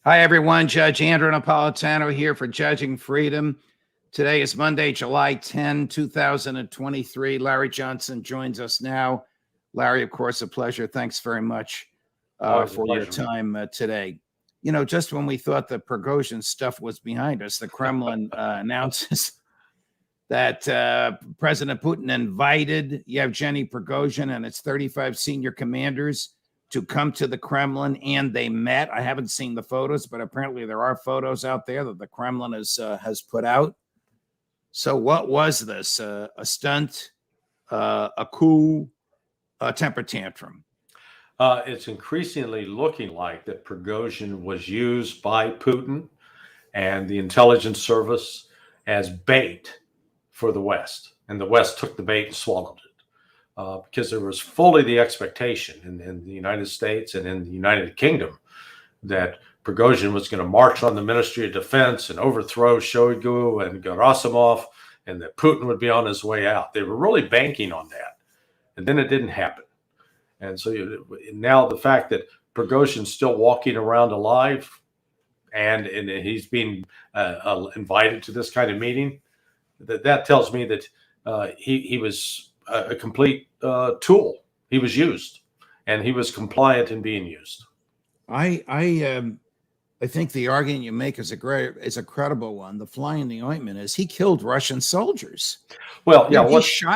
Hi, everyone. Judge Andrew Napolitano here for Judging Freedom. Today is Monday, July 10, 2023. Larry Johnson joins us now. Larry, of course, a pleasure. Thanks very much for your time today. You know, just when we thought the Prigozhin stuff was behind us, the Kremlin announces that President Putin invited Yevgeny Prigozhin and its 35 senior commanders to come to the Kremlin, and they met. I haven't seen the photos, but apparently there are photos out there that the Kremlin has put out. So what was this? A stunt, a coup, a temper tantrum? It's increasingly looking like that Prigozhin was used by Putin and the intelligence service as bait for the West. And the West took the bait and swallowed it. Because there was fully the expectation in the United States and in the United Kingdom that Prigozhin was going to march on the Ministry of Defense and overthrow Shoigu and Gerasimov, and that Putin would be on his way out. They were really banking on that. And then it didn't happen. And so now the fact that Prigozhin's still walking around alive and he's being invited to this kind of meeting, that tells me that he was a complete tool. He was used, and he was compliant in being used. I think the argument you make is a credible one. The fly in the ointment is he killed Russian soldiers. Well, yeah,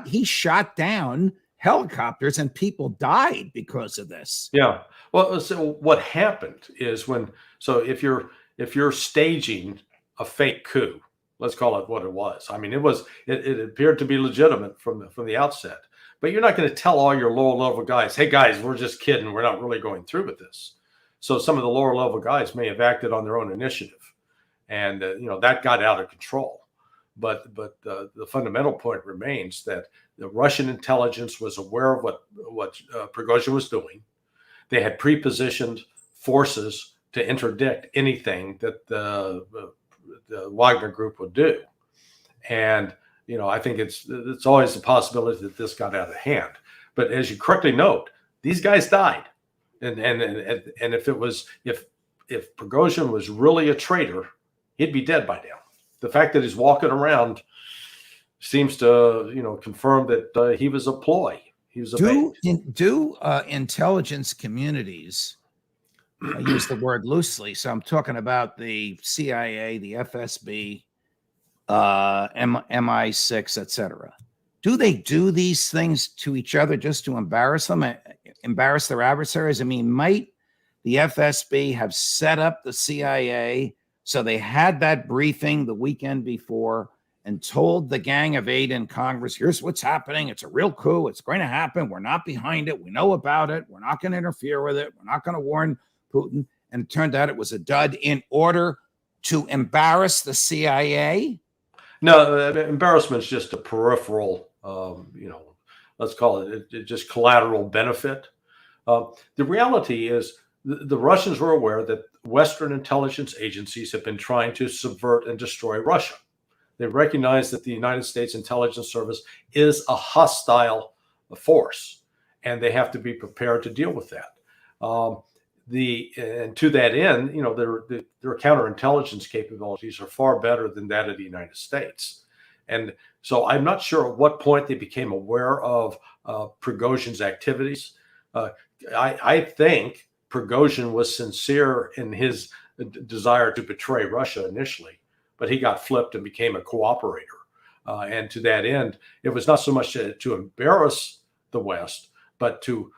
he shot down helicopters, and people died because of this. Yeah. Well, so what happened is if you're staging a fake coup, let's call it what it was. I mean, it appeared to be legitimate from the outset. But you're not going to tell all your lower level guys, "Hey guys, we're just kidding. We're not really going through with this." So some of the lower level guys may have acted on their own initiative, and that got out of control. But the fundamental point remains that the Russian intelligence was aware of what Prigozhin was doing. They had pre-positioned forces to interdict anything that the Wagner Group would do. And, I think it's always a possibility that this got out of hand. But as you correctly note, these guys died. And if Prigozhin was really a traitor, he'd be dead by now. The fact that he's walking around seems to, confirm that he was a ploy. He was a bait. Do intelligence communities, I use the word loosely, so I'm talking about the CIA, the FSB, MI6, etc. Do they do these things to each other just to embarrass them, embarrass their adversaries? I mean, might the FSB have set up the CIA so they had that briefing the weekend before and told the Gang of Eight in Congress, here's what's happening. It's a real coup. It's going to happen. We're not behind it. We know about it. We're not going to interfere with it. We're not going to warn Putin. And it turned out it was a dud in order to embarrass the CIA? No, embarrassment's just a peripheral, let's call it just collateral benefit. The reality is the Russians were aware that Western intelligence agencies have been trying to subvert and destroy Russia. They recognize that the United States Intelligence Service is a hostile force, and they have to be prepared to deal with that. And to that end, their counterintelligence capabilities are far better than that of the United States. And so I'm not sure at what point they became aware of Prigozhin's activities. I think Prigozhin was sincere in his desire to betray Russia initially, but he got flipped and became a cooperator. And to that end, it was not so much to embarrass the West, but to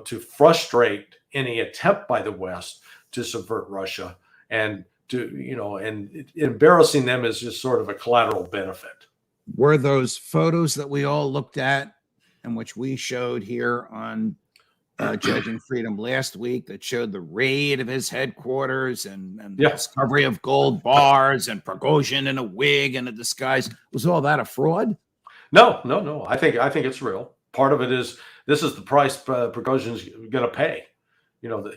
to frustrate any attempt by the West to subvert Russia, and and embarrassing them is just sort of a collateral benefit. Were those photos that we all looked at and which we showed here on Judging Freedom last week that showed the raid of his headquarters and the discovery of gold bars and Prigozhin in a wig and a disguise, was all that a fraud? No. I think it's real. Part of it is this is the price Prigozhin's going to pay.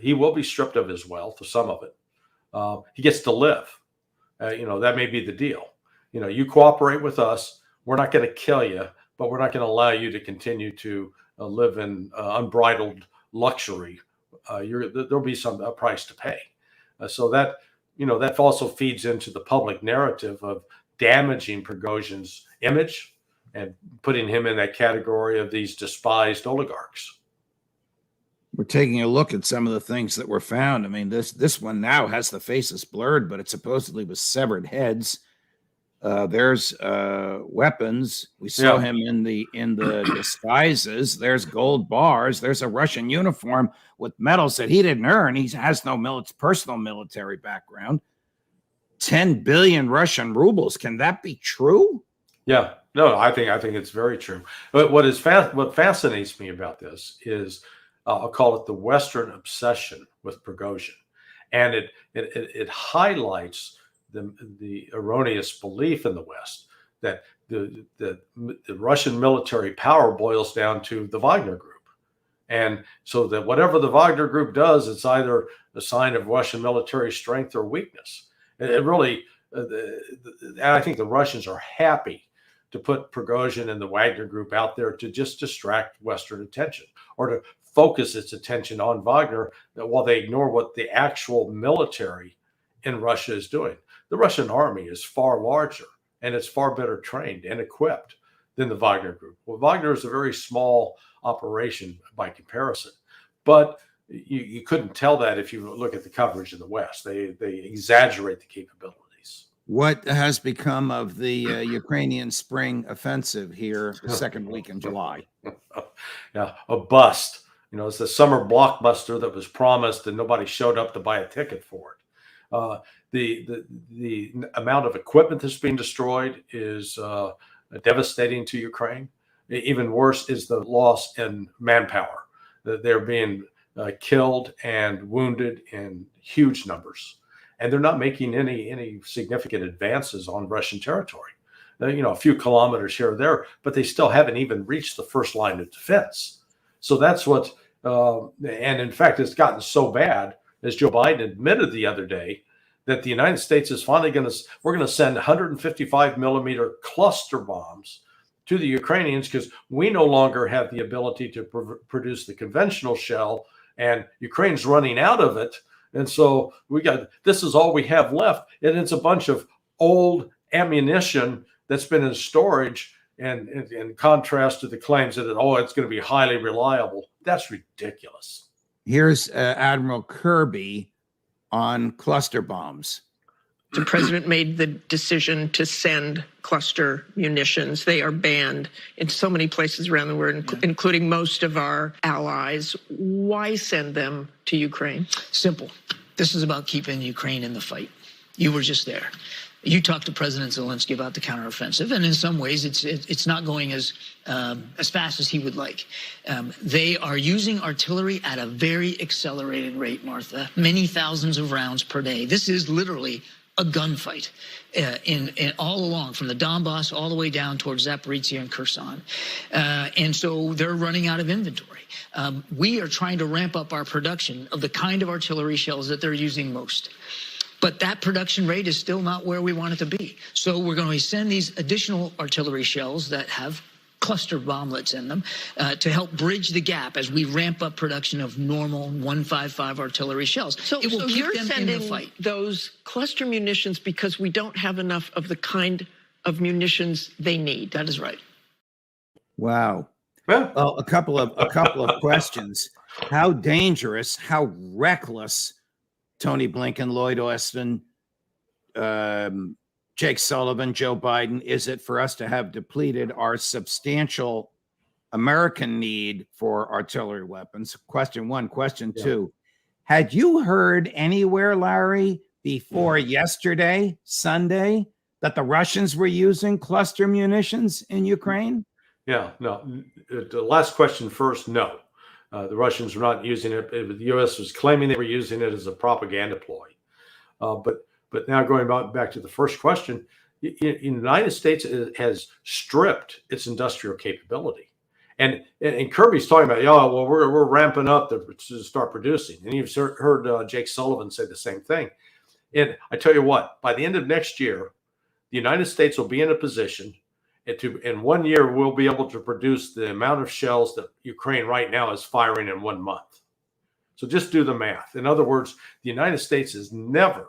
He will be stripped of his wealth, or some of it. He gets to live. That may be the deal. You cooperate with us, we're not going to kill you, but we're not going to allow you to continue to live in unbridled luxury. There'll be a price to pay. So that, that also feeds into the public narrative of damaging Prigozhin's image and putting him in that category of these despised oligarchs. We're taking a look at some of the things that were found. I mean, this one now has the faces blurred, but it supposedly was severed heads. There's weapons. We saw him in the disguises. There's gold bars. There's a Russian uniform with medals that he didn't earn. He has no personal military background. 10 billion Russian rubles. Can that be true? Yeah, no, I think it's very true. But what fascinates me about this is I'll call it the Western obsession with Prigozhin, and it highlights the erroneous belief in the West that the Russian military power boils down to the Wagner Group. And so that whatever the Wagner Group does, it's either a sign of Russian military strength or weakness. It really, and I think the Russians are happy to put Prigozhin and the Wagner Group out there to just distract Western attention, or to focus its attention on Wagner while they ignore what the actual military in Russia is doing. The Russian army is far larger and it's far better trained and equipped than the Wagner Group. Well, Wagner is a very small operation by comparison, but you couldn't tell that if you look at the coverage in the West. They exaggerate the capabilities. What has become of the Ukrainian spring offensive here the second week in July? Yeah, a bust. It's the summer blockbuster that was promised and nobody showed up to buy a ticket for it. The amount of equipment that's being destroyed is devastating to Ukraine. Even worse is the loss in manpower. They're being killed and wounded in huge numbers, and they're not making any significant advances on Russian territory. A few kilometers here or there, but they still haven't even reached the first line of defense. So that's what, and in fact, it's gotten so bad, as Joe Biden admitted the other day, that the United States is finally we're going to send 155 millimeter cluster bombs to the Ukrainians because we no longer have the ability to produce the conventional shell, and Ukraine's running out of it. And so this is all we have left. And it's a bunch of old ammunition that's been in storage, and in contrast to the claims that, it's going to be highly reliable. That's ridiculous. Here's Admiral Kirby on cluster bombs. The president made the decision to send cluster munitions. They are banned in so many places around the world, including most of our allies. Why send them to Ukraine? Simple. This is about keeping Ukraine in the fight. You were just there. You talked to President Zelensky about the counteroffensive, and in some ways, it's not going as fast as he would like. They are using artillery at a very accelerated rate, Martha. Many thousands of rounds per day. This is literally a gunfight in all along, from the Donbass all the way down towards Zaporizhia and Kherson. And so they're running out of inventory. We are trying to ramp up our production of the kind of artillery shells that they're using most. But that production rate is still not where we want it to be. So we're going to send these additional artillery shells that have cluster bomblets in them to help bridge the gap as we ramp up production of normal 155 artillery shells. So you're sending those cluster munitions because we don't have enough of the kind of munitions they need. That is right. Wow. Yeah. Well, a couple of questions. How dangerous, how reckless, Tony Blinken, Lloyd Austin, Jake Sullivan, Joe Biden, is it for us to have depleted our substantial American need for artillery weapons? Question one. Question two, had you heard anywhere, Larry, before yesterday, Sunday, that the Russians were using cluster munitions in Ukraine? Yeah, no. The last question first, no. The Russians were not using it. The U.S. was claiming they were using it as a propaganda ploy. But now going back to the first question, the United States has stripped its industrial capability. And Kirby's talking about, we're ramping up to start producing. And you've heard Jake Sullivan say the same thing. And I tell you what, by the end of next year, the United States will be in a position in 1 year, we'll be able to produce the amount of shells that Ukraine right now is firing in 1 month. So just do the math. In other words, the United States is never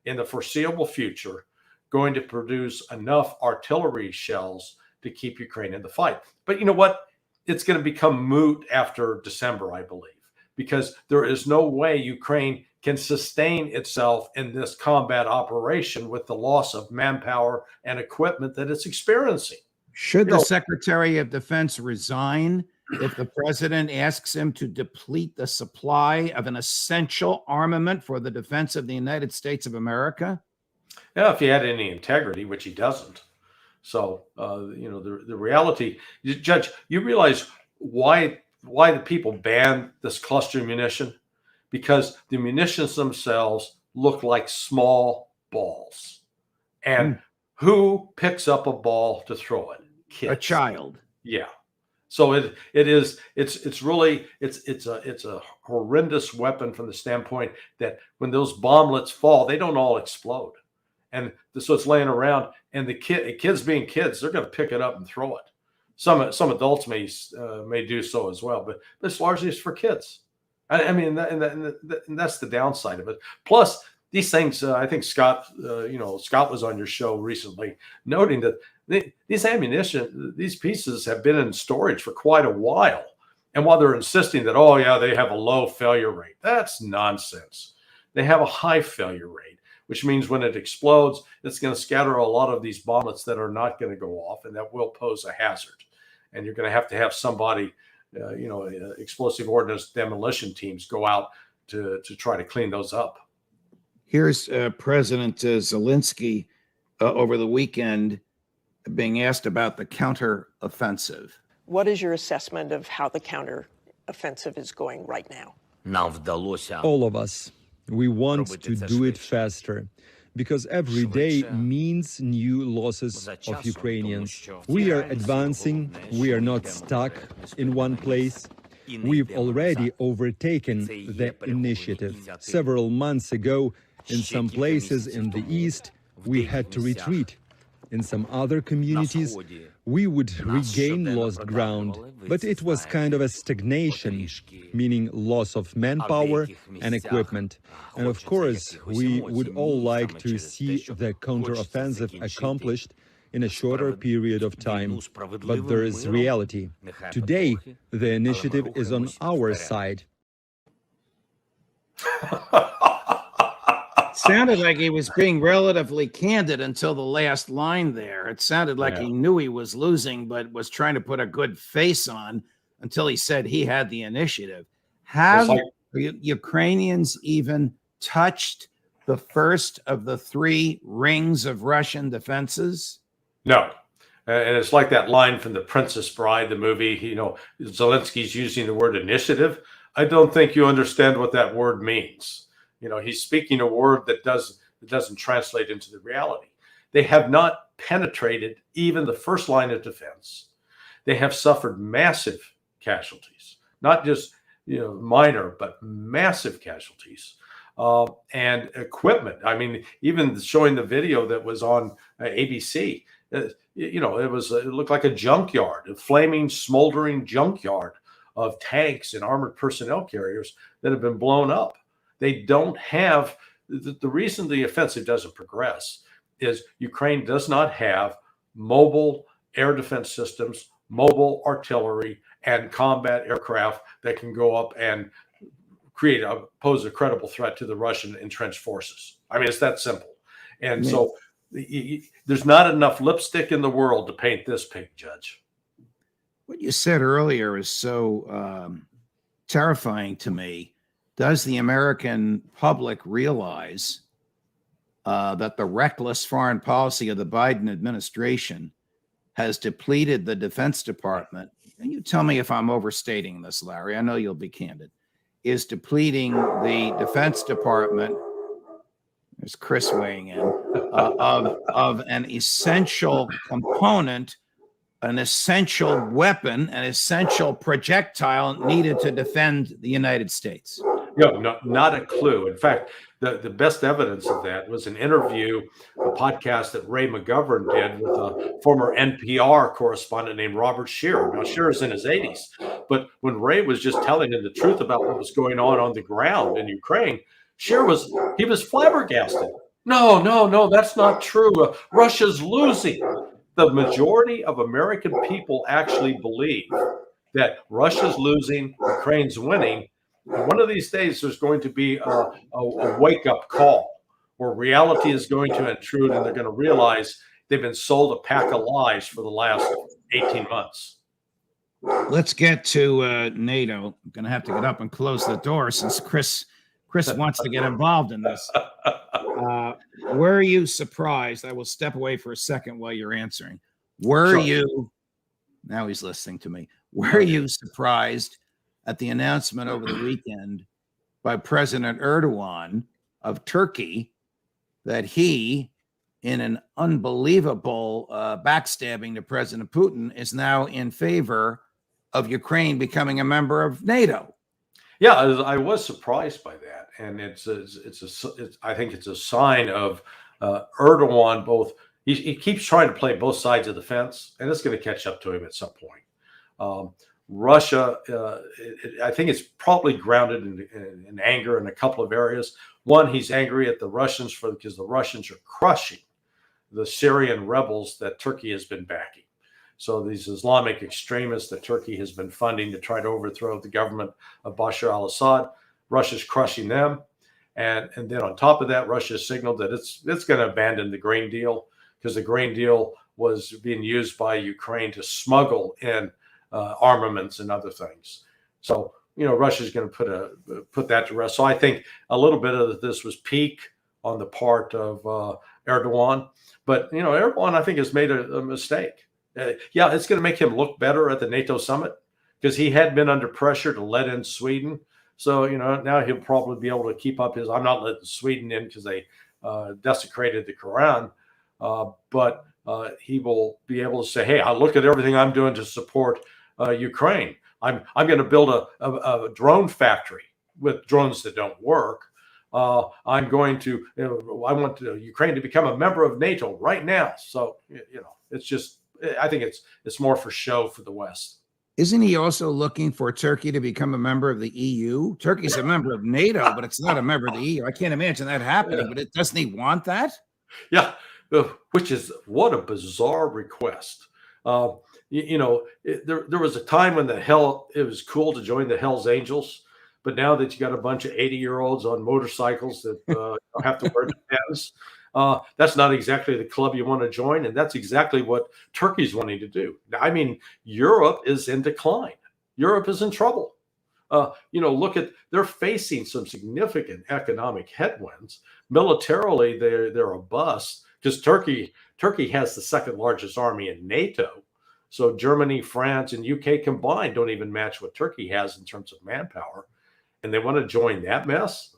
in the foreseeable future going to produce enough artillery shells to keep Ukraine in the fight. But you know what? It's going to become moot after December, I believe, because there is no way Ukraine can sustain itself in this combat operation with the loss of manpower and equipment that it's experiencing. Should the Secretary of Defense resign if the president asks him to deplete the supply of an essential armament for the defense of the United States of America? Yeah, if he had any integrity, which he doesn't. So, the reality, Judge, you realize why the people banned this cluster munition? Because the munitions themselves look like small balls. And who picks up a ball to throw it? Kids. A child. Yeah. So it's really a horrendous weapon from the standpoint that when those bomblets fall, they don't all explode. And so it's laying around, and the kids being kids, they're going to pick it up and throw it. Some adults may do so as well, but it's largely for kids. I mean, and that's the downside of it. Plus, these things, I think Scott was on your show recently, noting that these ammunition, these pieces have been in storage for quite a while. And while they're insisting that, oh yeah, they have a low failure rate, that's nonsense. They have a high failure rate, which means when it explodes, it's going to scatter a lot of these bomblets that are not going to go off, and that will pose a hazard. And you're going to have somebody, explosive ordnance demolition teams go out to try to clean those up. Here's President Zelensky over the weekend being asked about the counteroffensive. What is your assessment of how the counteroffensive is going right now? All of us, we want to do it faster, because every day means new losses of Ukrainians. We are advancing, we are not stuck in one place. We've already overtaken the initiative. Several months ago, in some places in the east, we had to retreat. In some other communities, we would regain lost ground, but it was kind of a stagnation, meaning loss of manpower and equipment. And of course, we would all like to see the counteroffensive accomplished in a shorter period of time. But there is reality. Today, the initiative is on our side. Sounded like he was being relatively candid until the last line there. It sounded like he knew he was losing, but was trying to put a good face on until he said he had the initiative. Have Ukrainians even touched the first of the three rings of Russian defenses? No. And it's like that line from The Princess Bride, the movie, Zelensky's using the word initiative. I don't think you understand what that word means. He's speaking a word that doesn't translate into the reality. They have not penetrated even the first line of defense. They have suffered massive casualties, not just minor, but massive casualties, and equipment. I mean, even showing the video that was on ABC, it looked like a junkyard, a flaming, smoldering junkyard of tanks and armored personnel carriers that have been blown up. They don't have the reason the offensive doesn't progress is Ukraine does not have mobile air defense systems, mobile artillery, and combat aircraft that can go up and pose a credible threat to the Russian entrenched forces. I mean, it's that simple. And so there's not enough lipstick in the world to paint this pig, Judge. What you said earlier is so terrifying to me. Does the American public realize that the reckless foreign policy of the Biden administration has depleted the Defense Department? And you tell me if I'm overstating this, Larry. I know you'll be candid. Is depleting the Defense Department, there's Chris weighing in, of an essential component, an essential weapon, an essential projectile needed to defend the United States? Not a clue. In fact, the best evidence of that was an interview, a podcast that Ray McGovern did with a former NPR correspondent named Robert Scheer. Now, Scheer's in his 80s, but when Ray was just telling him the truth about what was going on the ground in Ukraine, Scheer was flabbergasted. No, that's not true. Russia's losing. The majority of American people actually believe that Russia's losing, Ukraine's winning. And one of these days, there's going to be a wake-up call where reality is going to intrude, and they're going to realize they've been sold a pack of lies for the last 18 months. Let's get to NATO. I'm going to have to get up and close the door since Chris wants to get involved in this. Were you surprised? I will step away for a second while you're answering. Were you? Now he's listening to me. Were you surprised at the announcement over the weekend by President Erdogan of Turkey that he, in an unbelievable backstabbing to President Putin, is now in favor of Ukraine becoming a member of NATO? Yeah, I was surprised by that, and I think it's a sign of Erdogan. Both he keeps trying to play both sides of the fence, and it's going to catch up to him at some point. Russia, I think it's probably grounded in anger in a couple of areas. One, he's angry at the Russians because the Russians are crushing the Syrian rebels that Turkey has been backing. So these Islamic extremists that Turkey has been funding to try to overthrow the government of Bashar al-Assad, Russia's crushing them. And then on top of that, Russia signaled that it's going to abandon the grain deal because the grain deal was being used by Ukraine to smuggle in armaments and other things. So, Russia's going to put that to rest. So I think a little bit of this was pique on the part of Erdogan. But, Erdogan, I think, has made a mistake. It's going to make him look better at the NATO summit because he had been under pressure to let in Sweden. So, now he'll probably be able to keep up his, I'm not letting Sweden in because they desecrated the Quran. But he will be able to say, hey, I look at everything I'm doing to support Ukraine. I'm going to build a drone factory with drones that don't work. I'm going to, I want Ukraine to become a member of NATO right now. So, it's just, I think it's more for show for the West. Isn't he also looking for Turkey to become a member of the EU? Turkey's a member of NATO, but it's not a member of the EU. I can't imagine that happening, but doesn't he want that? Yeah, which is what a bizarre request. There was a time when it was cool to join the Hells Angels, but now that you got a bunch of 80-year-olds on motorcycles that don't have to wear pants, that's not exactly the club you want to join, and that's exactly what Turkey's wanting to do. I mean, Europe is in decline. Europe is in trouble. They're facing some significant economic headwinds. Militarily, they're a bust because Turkey has the second largest army in NATO. So Germany, France, and UK combined don't even match what Turkey has in terms of manpower. And they want to join that mess?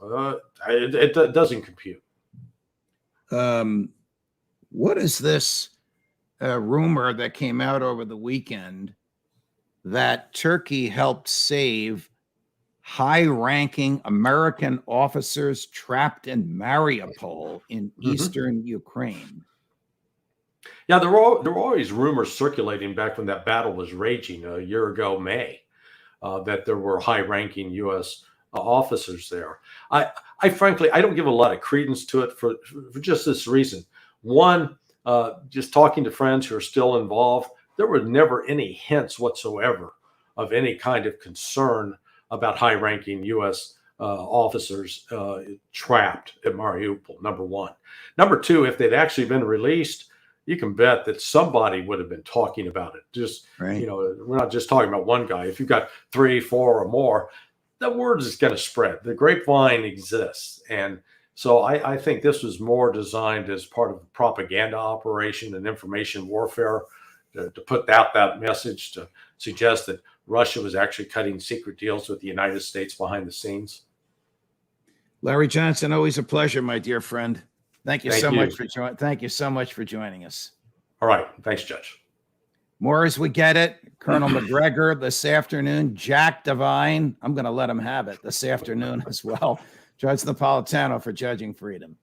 It doesn't compute. What is this rumor that came out over the weekend that Turkey helped save high-ranking American officers trapped in Mariupol in eastern Ukraine? Yeah, there were always rumors circulating back when that battle was raging a year ago, May, that there were high-ranking U.S. Officers there. I frankly, I don't give a lot of credence to it for just this reason. One, just talking to friends who are still involved, there were never any hints whatsoever of any kind of concern about high-ranking U.S. Officers trapped at Mariupol, number one. Number two, if they'd actually been released, you can bet that somebody would have been talking about it. Just, right. We're not just talking about one guy. If you've got 3, 4 or more, the word is going to spread. The grapevine exists. And so I think this was more designed as part of a propaganda operation and information warfare to put out that message, to suggest that Russia was actually cutting secret deals with the United States behind the scenes. Larry Johnson, always a pleasure, my dear friend. Thank you so much for joining us. All right. Thanks, Judge. More as we get it. Colonel McGregor this afternoon. Jack Devine. I'm going to let him have it this afternoon as well. Judge Napolitano for Judging Freedom.